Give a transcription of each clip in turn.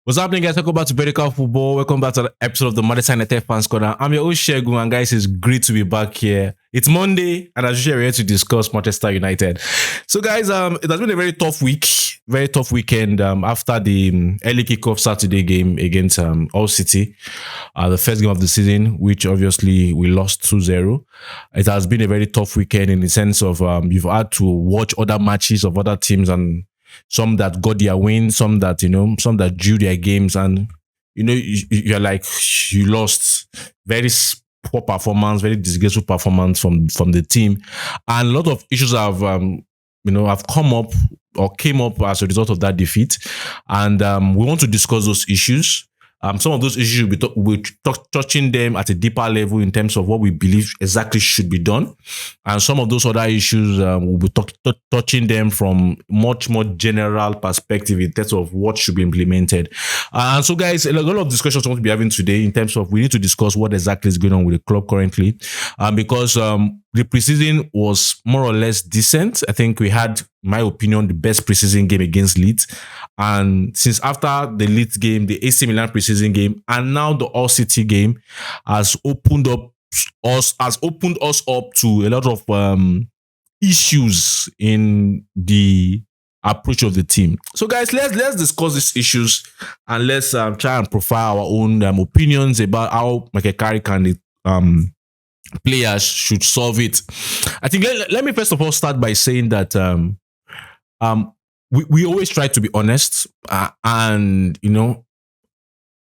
What's happening, guys? Welcome back to Vertical Football. Welcome back to the episode of the Manchester United Fans Corner. I'm your host, Shegun, and guys, it's great to be back here. It's Monday, and as usual, we're here to discuss Manchester United. So, guys, it has been a very tough week, very tough weekend after the early kickoff Saturday game against Hull City, the first game of the season, which obviously we lost 2-0. It has been a very tough weekend in the sense of you've had to watch other matches of other teams and some that got their win, some that drew their games, and you're like, you lost. Very poor performance, very disgraceful performance from the team, and a lot of issues have come up or came up as a result of that defeat, and we want to discuss those issues. Some of those issues we'll be touching them at a deeper level in terms of what we believe exactly should be done, and some of those other issues we'll be touching them from much more general perspective in terms of what should be implemented. And so, guys, a lot of discussions we want to be having today in terms of we need to discuss what exactly is going on with the club currently, because the preseason was more or less decent. I think we had, in my opinion, the best preseason game against Leeds. And since after the Leeds game, the AC Milan preseason game, and now the Hull City game has opened us up to a lot of issues in the approach of the team. So, guys, let's discuss these issues and let's try and profile our own opinions about how Michael Carrick and the players should solve it. I think let me first of all start by saying that we always try to be honest, and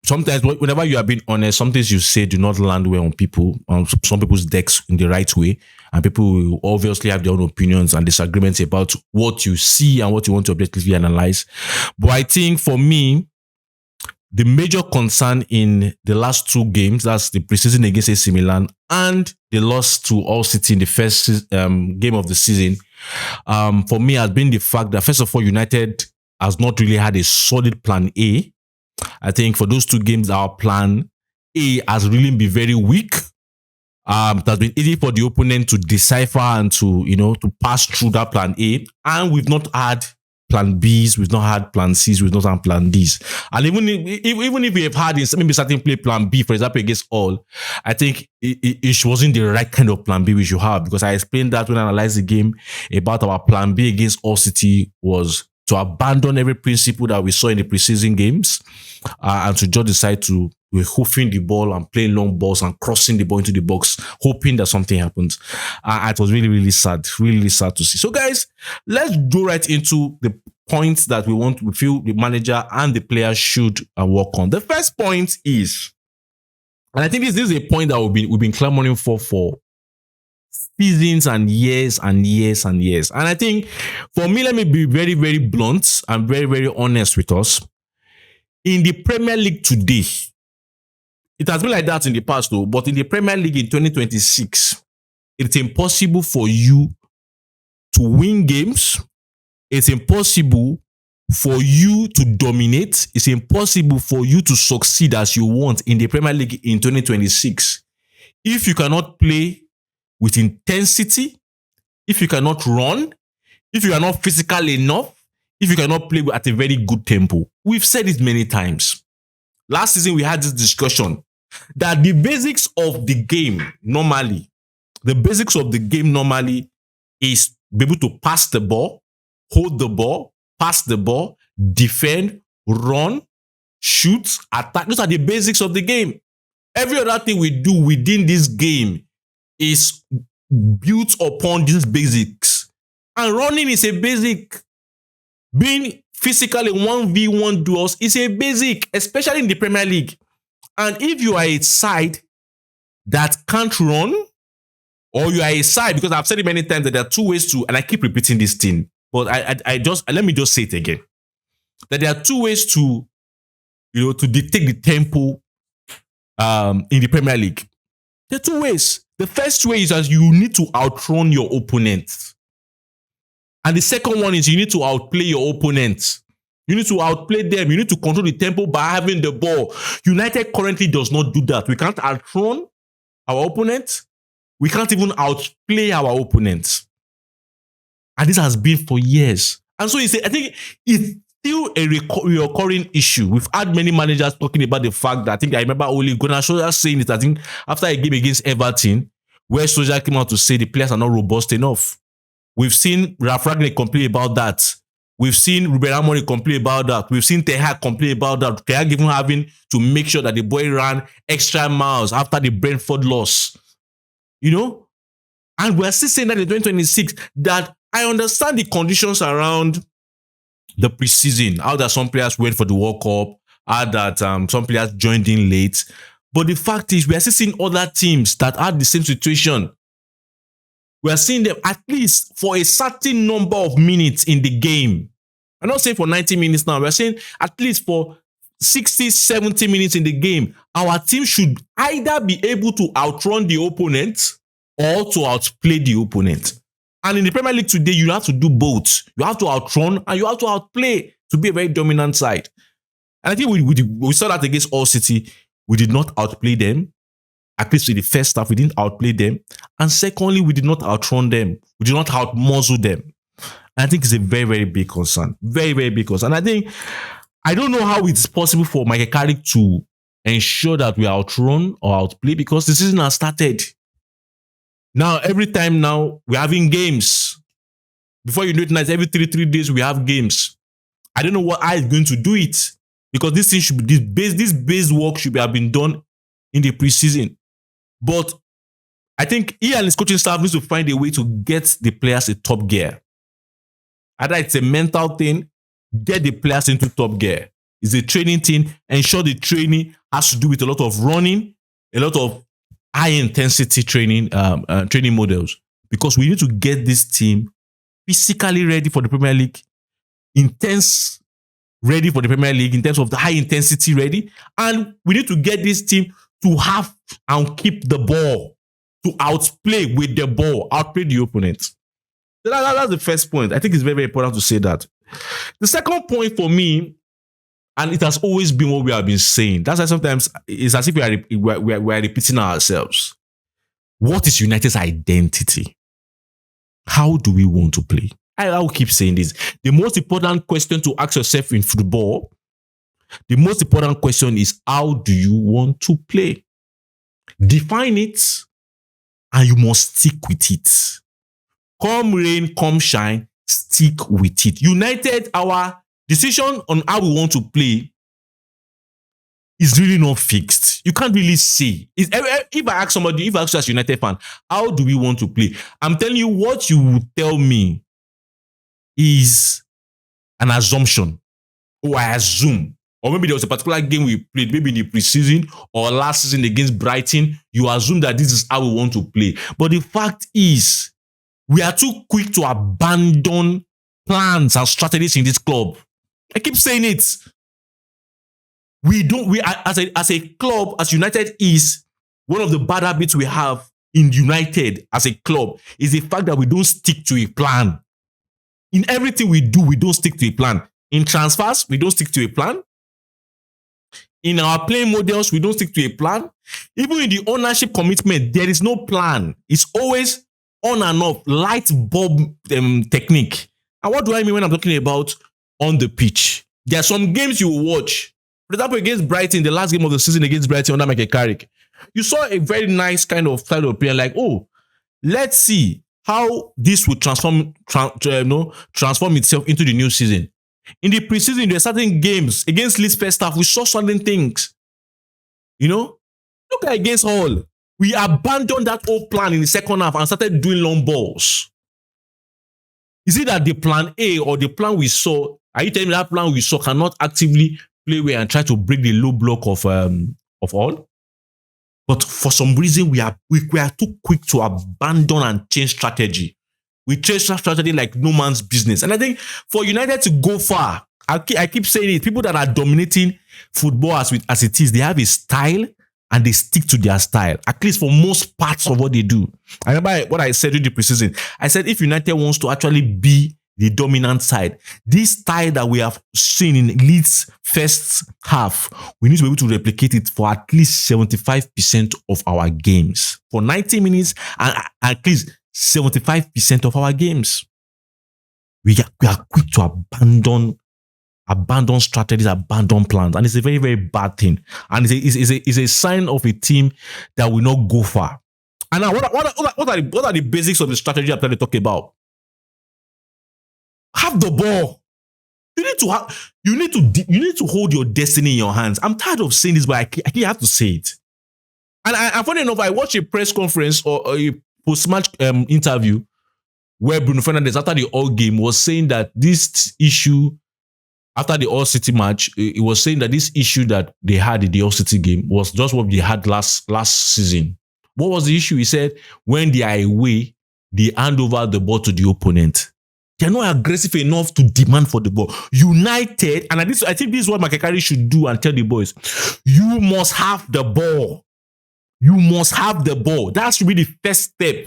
sometimes whenever you are being honest, some things you say do not land well on people, on some people's decks in the right way, and people will obviously have their own opinions and disagreements about what you see and what you want to objectively analyze. But I think for me, the major concern in the last two games, that's the preseason against AC Milan and the loss to Hull City in the first game of the season, for me has been the fact that, first of all, United has not really had a solid plan A. I think for those two games, our plan A has really been very weak. It has been easy for the opponent to decipher and to pass through that plan A, and we've not had plan Bs, we've not had plan Cs, we've not had plan Ds. And even if we have had maybe certain play plan B, for example, against Hull, I think it wasn't the right kind of plan B we should have, because I explained that when I analyzed the game about our plan B against Hull City was to abandon every principle that we saw in the preseason games and to just decide to we're hoofing the ball and playing long balls and crossing the ball into the box, hoping that something happens. It was really, really sad to see. So, guys, let's go right into the points that we feel the manager and the players should work on. The first point is, and I think this is a point that we've been clamoring for seasons and years and years and years. And I think, for me, let me be very, very blunt and very, very honest with us. In the Premier League today, it has been like that in the past though, but in the Premier League in 2026, it's impossible for you to win games. It's impossible for you to dominate. It's impossible for you to succeed as you want in the Premier League in 2026 if you cannot play with intensity, if you cannot run, if you are not physical enough, if you cannot play at a very good tempo. We've said it many times. Last season, we had this discussion that the basics of the game normally is be able to pass the ball, hold the ball, pass the ball, defend, run, shoot, attack. Those are the basics of the game. Every other thing we do within this game is built upon these basics. And running is a basic. Being physically 1v1 duels is a basic, especially in the Premier League. And if you are a side that can't run, or you are a side, because I've said it many times that there are two ways to, and I keep repeating this thing, but let me just say it again, that there are two ways to dictate the tempo in the Premier League. There are two ways. The first way is that you need to outrun your opponent. And the second one is you need to outplay your opponent. You need to outplay them. You need to control the tempo by having the ball. United currently does not do that. We can't outrun our opponent. We can't even outplay our opponents. And this has been for years. And so I think it's still a recurring issue. We've had many managers talking about the fact that I think I remember Ole Gunnar Solskjaer saying it. I think after a game against Everton, where Solskjaer came out to say the players are not robust enough. We've seen Ralf Rangnick complain about that. We've seen Ruben Amorim complain about that. We've seen Ten Hag complain about that. Ten Hag even having to make sure that the boy ran extra miles after the Brentford loss. You know? And we're still saying that in 2026 that I understand the conditions around the preseason, how that some players went for the World Cup, how that some players joined in late. But the fact is, we are still seeing other teams that are the same situation. We are seeing them at least for a certain number of minutes in the game. I'm not saying for 90 minutes now. We're saying at least for 60, 70 minutes in the game. Our team should either be able to outrun the opponent or to outplay the opponent. And in the Premier League today, you have to do both. You have to outrun and you have to outplay to be a very dominant side. And I think we saw that against Hull City. We did not outplay them. At least in the first half, we didn't outplay them. And secondly, we did not outrun them. We did not outmuzzle them. And I think it's a very, very big concern. Very, very big concern. And I don't know how it's possible for Michael Carrick to ensure that we outrun or outplay because the season has started. Now, every time now, we're having games. Before you know it, now, every three days, we have games. I don't know what I is going to do it. Because this thing should be, this base work should have been done in the preseason. But I think he and his coaching staff needs to find a way to get the players in top gear. Either it's a mental thing, get the players into top gear. It's a training thing, ensure the training has to do with a lot of running, a lot of high intensity training models, because we need to get this team physically ready for the Premier League, intense ready for the Premier League in terms of the high intensity ready, and we need to get this team to have and keep the ball, to outplay with the ball, outplay the opponent. So that's the first point. I think it's very, very important to say that. The second point for me, and it has always been what we have been saying. That's why sometimes it's as if we are repeating ourselves. What is United's identity? How do we want to play? I will keep saying this. The most important question to ask yourself in football, the most important question is, how do you want to play? Define it, and you must stick with it. Come rain, come shine, stick with it. United, our decision on how we want to play is really not fixed. You can't really say. If I ask somebody, if I ask you as a United fan, how do we want to play? I'm telling you, what you will tell me is an assumption. Or I assume. Or maybe there was a particular game we played, maybe in the preseason or last season against Brighton. You assume that this is how we want to play. But the fact is, we are too quick to abandon plans and strategies in this club. I keep saying it. We are, as a club, as United is, one of the bad habits we have in United as a club is the fact that we don't stick to a plan. In everything we do, we don't stick to a plan. In transfers, we don't stick to a plan. In our playing models, we don't stick to a plan. Even in the ownership commitment, there is no plan. It's always on and off, light bulb technique. And what do I mean when I'm talking about on the pitch? There are some games you will watch. For example, against Brighton, the last game of the season against Brighton under Michael Carrick, you saw a very nice kind of style of play, like, oh, let's see how this will transform itself into the new season. In the preseason, there are certain games against Leeds first half, we saw certain things. You know, look at against Hull. We abandoned that old plan in the second half and started doing long balls. Is it that the plan A or the plan we saw, are you telling me that plan we saw cannot actively play away and try to break the low block of Hull? But for some reason, we are too quick to abandon and change strategy. We change strategy like no man's business. And I think for United to go far, I keep saying it, people that are dominating football as it is, they have a style and they stick to their style, at least for most parts of what they do. I remember what I said in the preseason. I said if United wants to actually be the dominant side, this style that we have seen in Leeds' first half, we need to be able to replicate it for at least 75% of our games. For 90 minutes and at least 75% of our games. We are quick to abandon abandon strategies, abandon plans, and it's a very, very bad thing. And it's a sign of a team that will not go far. And now, what are the basics of the strategy I'm trying to talk about? Have the ball. You need to hold your destiny in your hands. I'm tired of saying this, but I have to say it. And funny enough, I watched a press conference or a post-match interview where Bruno Fernandes, after the All game, was saying that this issue, after the All City match, he was saying that this issue that they had in the All City game was just what they had last season. What was the issue? He said, when they are away, they hand over the ball to the opponent. They're not aggressive enough to demand for the ball. United, and I think this is what Michael Carrick should do and tell the boys, you must have the ball. You must have the ball. That should be the first step.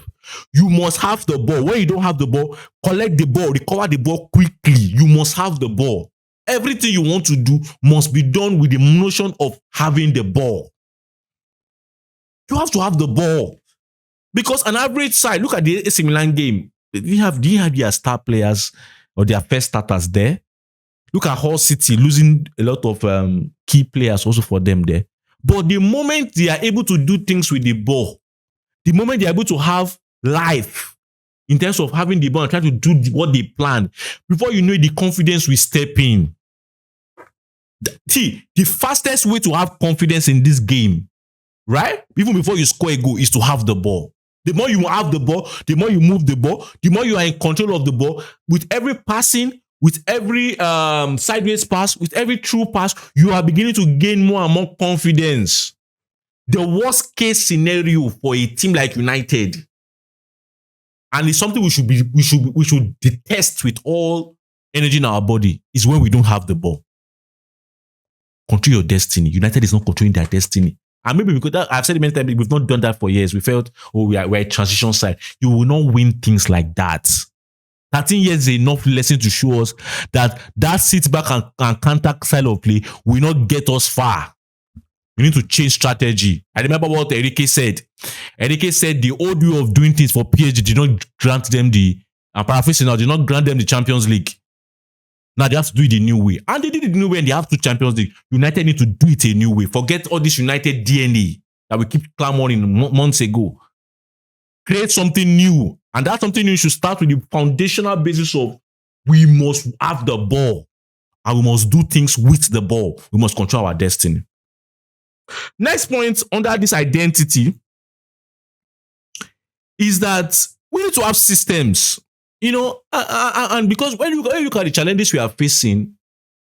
You must have the ball. When you don't have the ball, collect the ball, recover the ball quickly. You must have the ball. Everything you want to do must be done with the notion of having the ball. You have to have the ball. Because an average side, look at the AC Milan game. Do you have their star players or their first starters there? Look at Hull City losing a lot of key players also for them there. But the moment they are able to do things with the ball, the moment they are able to have life in terms of having the ball and trying to do what they planned, before you know it, the confidence will step in. See, the fastest way to have confidence in this game, right? Even before you score a goal, is to have the ball. The more you have the ball, the more you move the ball, the more you are in control of the ball. With every passing, with every sideways pass, with every through pass, you are beginning to gain more and more confidence. The worst case scenario for a team like United, and it's something we should detest with all energy in our body, is when we don't have the ball. Control your destiny. United is not controlling their destiny. And maybe because I've said it many times, we've not done that for years. We felt, we're a transition side. You will not win things like that. 13 years is enough lesson to show us that sit back and counter style of play will not get us far. We need to change strategy. I remember what Enrique said. Enrique said the old way of doing things for PSG did not grant them I'm paraphrasing now, did not grant them the Champions League. Now they have to do it the new way. And they did it the new way and they have 2 Champions League. United need to do it a new way. Forget all this United DNA that we keep clamoring months ago. Create something new. And that something new should start with the foundational basis of we must have the ball. And we must do things with the ball. We must control our destiny. Next point under this identity is that we need to have systems. You know, and because when you look at the challenges we are facing,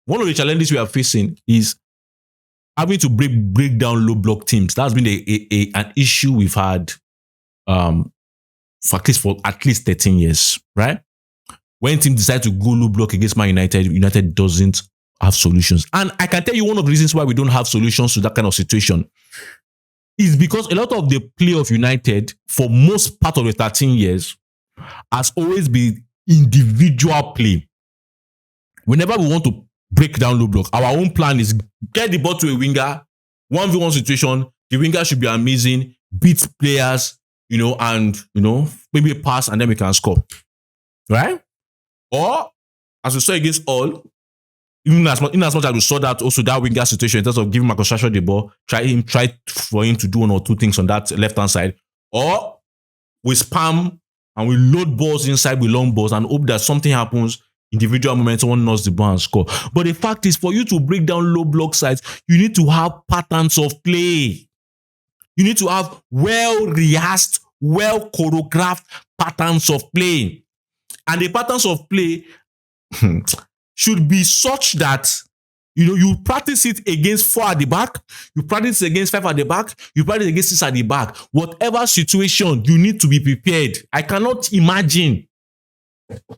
one of the challenges we are facing is having to break down low block teams. That's been an issue we've had for at least 13 years, right? When teams decide to go low block against Man United, United doesn't have solutions. And I can tell you one of the reasons why we don't have solutions to that kind of situation is because a lot of the play of United, for most part of the 13 years, has always been individual play. Whenever we want to break down low block, our own plan is get the ball to a winger, 1v1 situation, the winger should be amazing, beat players, and, maybe pass and then we can score. Right? Or, as we saw against All, in as much as we saw that also that winger situation in terms of giving Marcus Rashford the ball, try for him to do 1 or 2 things on that left-hand side, or we spam and we load balls inside with long balls and hope that something happens, individual moment, someone knocks the ball and score. But the fact is, for you to break down low block sides, you need to have patterns of play. You need to have well-rehearsed, well-choreographed patterns of play. And the patterns of play should be such that you practice it against 4 at the back, you practice it against 5 at the back, you practice against 6 at the back. Whatever situation, you need to be prepared. I cannot imagine,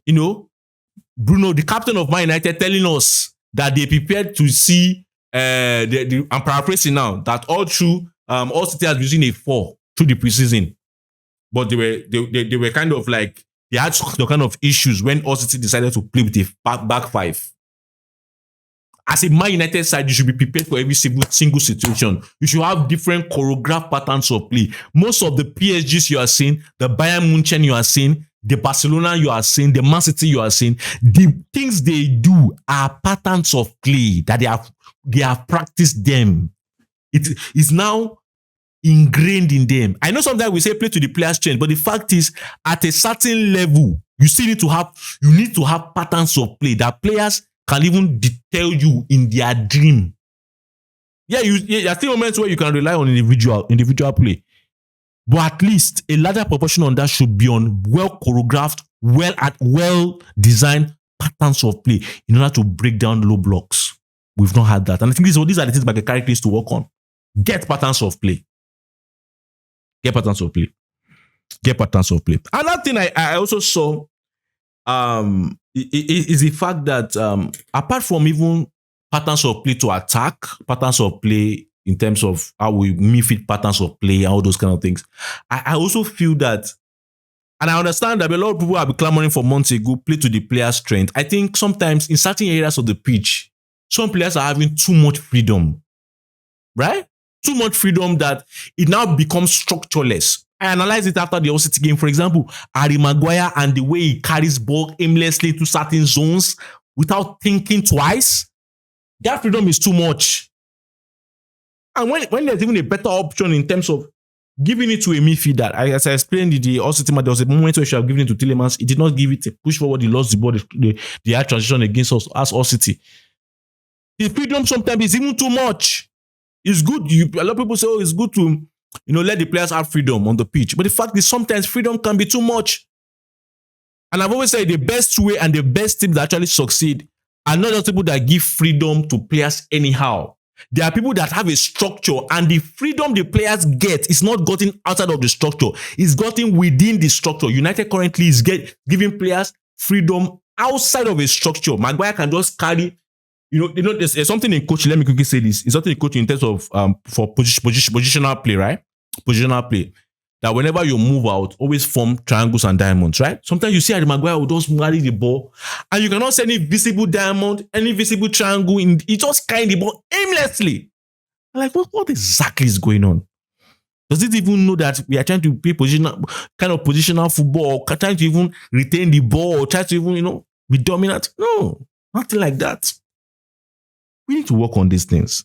Bruno, the captain of Man United, telling us that they prepared to see, I'm paraphrasing now, that all through, all City has using a 4 through the preseason. But they were kind of like, they had the kind of issues when all City decided to play with a back 5. As a Man United side, you should be prepared for every single situation. You should have different choreographed patterns of play. Most of the PSGs you are seeing, the Bayern Munich you are seeing, the Barcelona you are seeing, the Man City you are seeing, the things they do are patterns of play that they have practiced them. It is now ingrained in them. I know sometimes we say play to the players change, but the fact is, at a certain level, you need to have patterns of play that players can even tell you in their dream. There are still moments where you can rely on individual play. But at least a larger proportion on that should be on well choreographed, well designed patterns of play in order to break down low blocks. We've not had that. And I think these are the things Michael Carrick needs to work on. Get patterns of play. Another thing I also saw is the fact that apart from even patterns of play to attack, patterns of play in terms of how we midfield patterns of play, all those kind of things, I also feel that, and I understand that a lot of people have been clamoring for months ago, play to the player's strength. I think sometimes in certain areas of the pitch, some players are having too much freedom, right? Too much freedom that it now becomes structureless. I analyzed it after the Old City game. For example, Harry Maguire and the way he carries ball aimlessly to certain zones without thinking twice. That freedom is too much. And when there's even a better option in terms of giving it to a midfielder, as I explained in the Old City match, there was a moment where she have given it to Tielemans. He did not give it a push forward. He lost the ball. The high transition against us as Old City. The freedom sometimes is even too much. It's good. A lot of people say, oh, it's good to let the players have freedom on the pitch. But the fact is sometimes freedom can be too much. And I've always said the best way and the best teams that actually succeed are not just people that give freedom to players anyhow. There are people that have a structure, and the freedom the players get is not gotten outside of the structure. It's gotten within the structure. United currently is giving players freedom outside of a structure. Maguire can just carry. There's something in coaching. Let me quickly say this. It's something in coaching in terms of for positional play, right? Positional play. That whenever you move out, always form triangles and diamonds, right? Sometimes you see Harry Maguire will just carry the ball, and you cannot see any visible diamond, any visible triangle. He just carry the ball aimlessly. I'm like, what exactly is going on? Does it even know that we are trying to play positional football, or trying to even retain the ball, or try to even be dominant? No, nothing like that. We need to work on these things.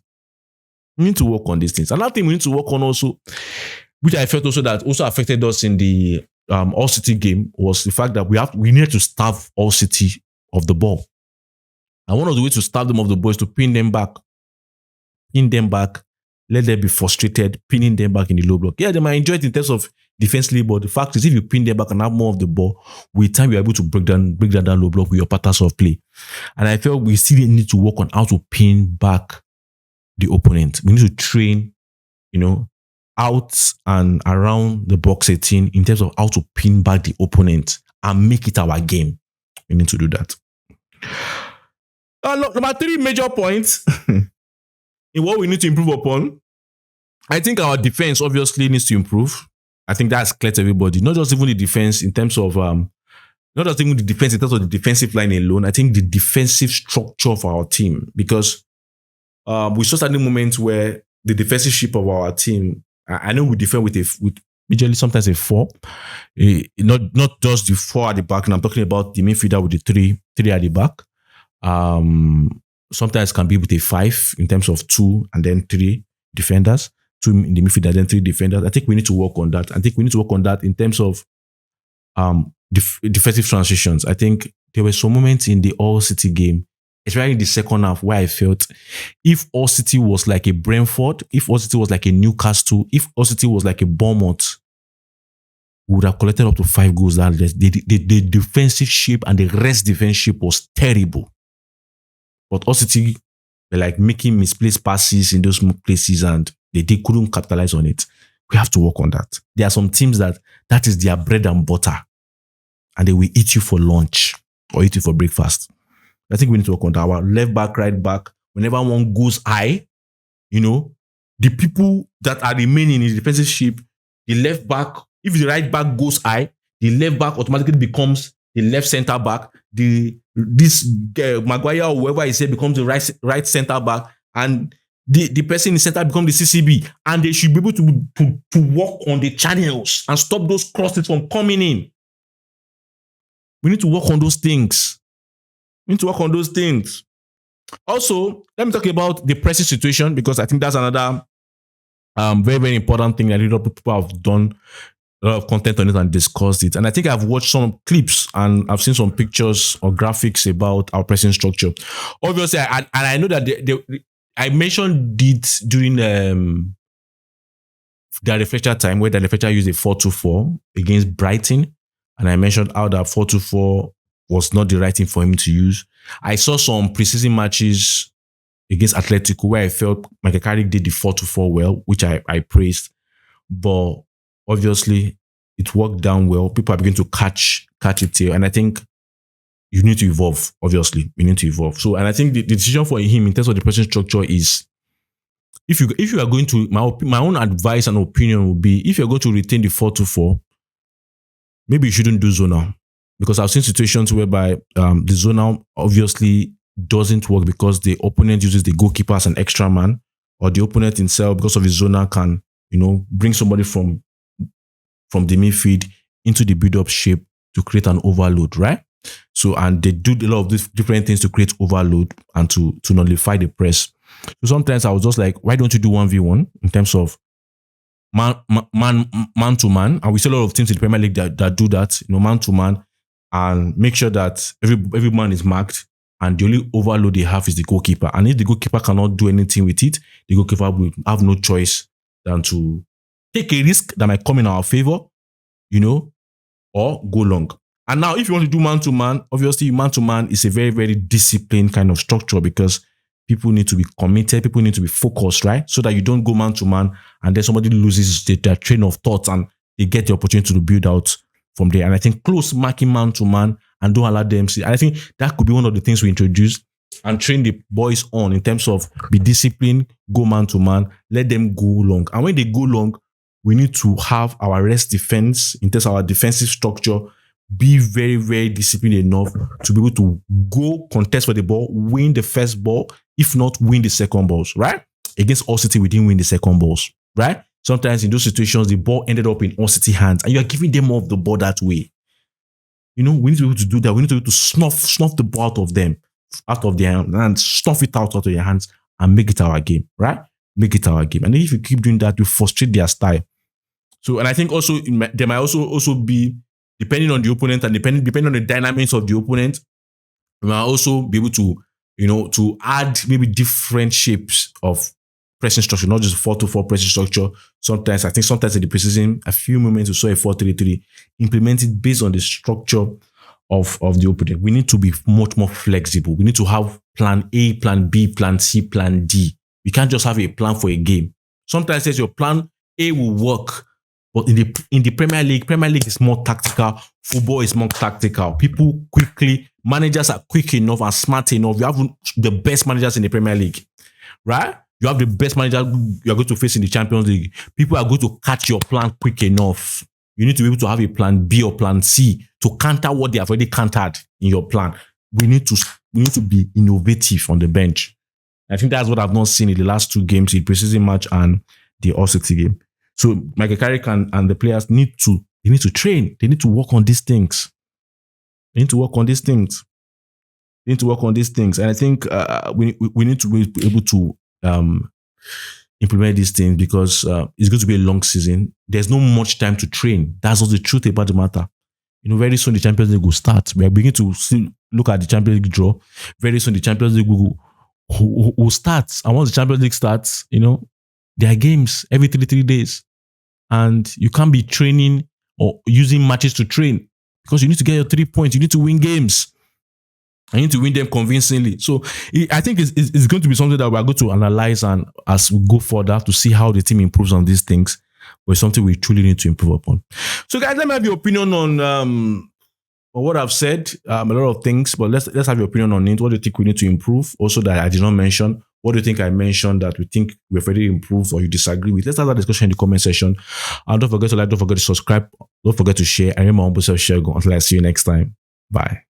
Another thing we need to work on also, which I felt also that also affected us in the All City game, was the fact that we need to starve All City of the ball. And one of the ways to starve them of the ball is to pin them back, let them be frustrated, pinning them back in the low block. Yeah, they might enjoy it in terms of defensively, but the fact is, if you pin them back and have more of the ball, with time you're able to break down that low block with your patterns of play. And I felt we still need to work on how to pin back the opponent. We need to train, out and around the box 18 in terms of how to pin back the opponent and make it our game. We need to do that. Number 3 major points in what we need to improve upon. I think our defense obviously needs to improve. I think that's clear to everybody. Not just even the defense in terms of the defensive line alone. I think the defensive structure of our team, because we saw certain moments where the defensive shape of our team, I know we defend with usually sometimes a 4, not just the 4 at the back. And I'm talking about the midfielder with the 3 at the back. Sometimes can be with a 5 in terms of 2 and then 3 defenders, 2 in the midfield and then 3 defenders. I think we need to work on that. I think we need to work on that in terms of defensive transitions. I think there were some moments in the All City game, especially in the second half, where I felt if All City was like a Brentford, if All City was like a Newcastle, if All City was like a Bournemouth, we would have collected up to 5 goals. That the defensive shape and the rest defense shape was terrible. But All City were like making misplaced passes in those places, and they couldn't capitalize on it. We have to work on that. There are some teams that is their bread and butter, and they will eat you for lunch or eat you for breakfast. I think we need to work on that. Our left back, right back, whenever one goes high, the people that are remaining in the defensive shape, the left back, if the right back goes high, the left back automatically becomes the left center back. Maguire or whoever is here becomes the right center back, and the person in the center becomes the CCB, and they should be able to work on the channels and stop those crosses from coming in. We need to work on those things. We need to work on those things. Also, let me talk about the pressing situation, because I think that's another very, very important thing that a lot of people have done a lot of content on it and discussed it. And I think I've watched some clips and I've seen some pictures or graphics about our pressing structure. Obviously, I know that I mentioned it during the reflector time, where the reflector used a 4-2-4 against Brighton. And I mentioned how that 4-2-4 was not the right thing for him to use. I saw some preseason matches against Atletico where I felt Michael Carrick did the 4-2-4 well, which I praised. But obviously, it worked down well. People are beginning to catch it here. And I think you need to evolve, obviously. We need to evolve. So, and I think the decision for him in terms of the pressing structure is, if you are going to, my own advice and opinion would be, if you're going to retain the 4-2-4, maybe you shouldn't do zonal. Because I've seen situations whereby the zonal obviously doesn't work because the opponent uses the goalkeeper as an extra man, or the opponent himself, because of his zonal, can, bring somebody from the midfield into the build-up shape to create an overload, right? So, and they do a lot of these different things to create overload and to nullify the press. So sometimes I was just like, why don't you do 1v1 in terms of man to man? And we see a lot of teams in the Premier League that do that, man to man, and make sure that every man is marked, and the only overload they have is the goalkeeper. And if the goalkeeper cannot do anything with it, the goalkeeper will have no choice than to take a risk that might come in our favor, or go long. And now, if you want to do man-to-man, obviously man-to-man is a very, very disciplined kind of structure, because people need to be committed, people need to be focused, right? So that you don't go man-to-man and then somebody loses their train of thought and they get the opportunity to build out from there. And I think close marking man-to-man and don't allow them see. And I think that could be one of the things we introduce and train the boys on, in terms of be disciplined, go man-to-man, let them go long. And when they go long, we need to have our rest defense, in terms of our defensive structure, be very, very disciplined enough to be able to go contest for the ball, win the first ball, if not win the second balls, right? Against All City, we didn't win the second balls, right? Sometimes in those situations, the ball ended up in All City hands, and you are giving them off the ball that way. We need to be able to do that. We need to be able to snuff the ball out of their hands, and stuff it out of their hands, and make it our game, right? Make it our game. And if you keep doing that, you frustrate their style. So, and I think also there might also be, depending on the opponent and depending on the dynamics of the opponent, we might also be able to, to add maybe different shapes of pressing structure, not just 4-2-4 pressing structure. Sometimes in the preseason, a few moments we saw a 4-3-3 implemented based on the structure of the opponent. We need to be much more flexible. We need to have plan A, plan B, plan C, plan D. We can't just have a plan for a game. Sometimes says your plan A will work, but in the Premier League is more tactical. Football is more tactical. Managers are quick enough and smart enough. You have the best managers in the Premier League, right? You have the best manager you are going to face in the Champions League. People are going to catch your plan quick enough. You need to be able to have a plan B or plan C to counter what they have already countered in your plan. We need to be innovative on the bench. I think that's what I've not seen in the last two games, the preseason match and the All City game. So Michael Carrick and the players need to train. They need to work on these things. And I think we need to be able to implement these things, because it's going to be a long season. There's not much time to train. That's also the truth about the matter. Very soon the Champions League will start. We are beginning to look at the Champions League draw. Very soon the Champions League will start. And once the Champions League starts, there are games every 3 days. And you can't be training or using matches to train, because you need to get your 3 points. You need to win games. I need to win them convincingly. So I think it's going to be something that we're going to analyze, and as we go further, to see how the team improves on these things. But it's something we truly need to improve upon. So guys, let me have your opinion on what I've said. A lot of things, but let's have your opinion on it. What do you think we need to improve? Also, that I did not mention. What do you think I mentioned that we think we've already improved or you disagree with? Let's have that discussion in the comment section. And don't forget to like, don't forget to subscribe, don't forget to share. I am my humble self, Shego. Until I see you next time. Bye.